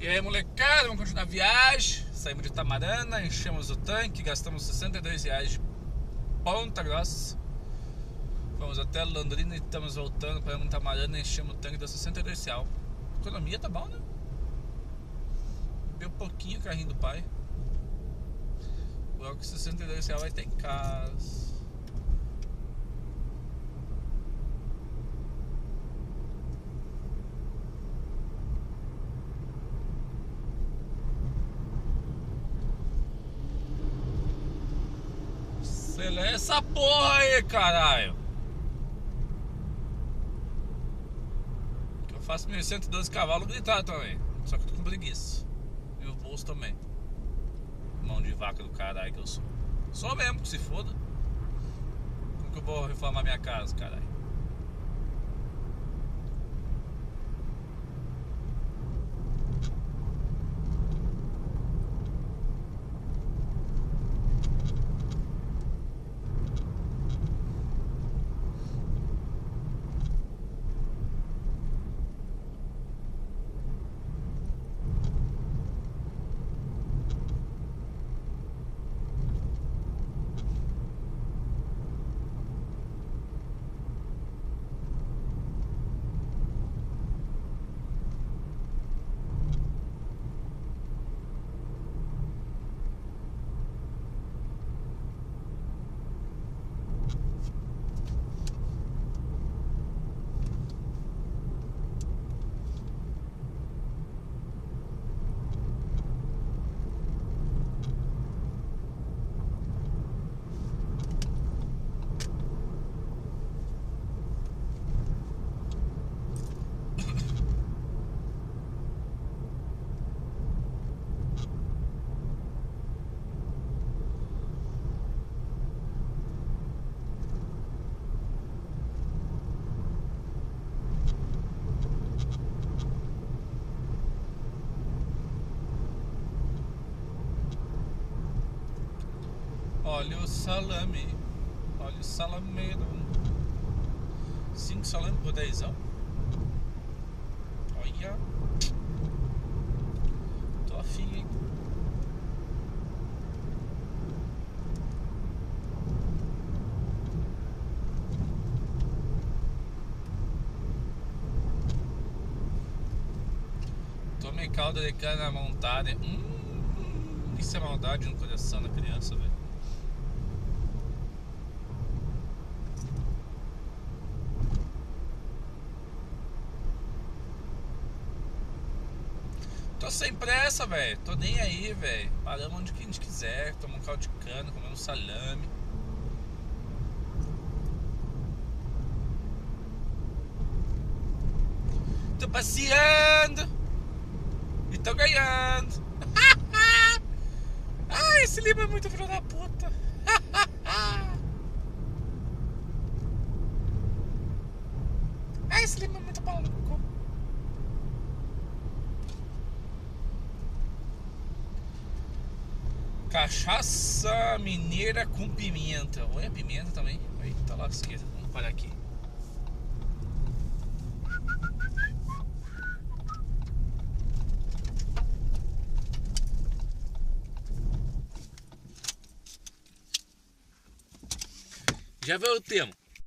E aí, molecada, vamos continuar a viagem. Saímos de Itamarana, enchemos o tanque, gastamos R$62 de Ponta Grossa. Fomos até Londrina e estamos voltando para Itamarana, enchemos o tanque, deu R$62. Economia tá bom, né? Deu pouquinho o carrinho do pai. Logo que R$62 vai ter em casa. Acelera essa porra aí, caralho. Que eu faço 1.112 cavalos gritar também. Só que eu tô com preguiça. E o bolso também. Mão de vaca do caralho que eu sou. Sou mesmo, que se foda. Como que eu vou reformar minha casa, caralho? Olha o salame. Olha o salameiro. 5 salame por 10. Olha. Tô afim, hein? Tomei calda de cana montada. Isso é maldade no coração da criança, velho. Tô sem pressa, velho. Tô nem aí, velho. Paramos onde que a gente quiser. Tomamos um caldo de cana, comemos salame. Tô passeando e tô ganhando. Ah, esse Lima é muito filho da puta. Ah, esse Lima é muito maluco. Cachaça mineira com pimenta. Olha, pimenta também. Eita lasqueira. Vamos parar aqui. Já voltemos.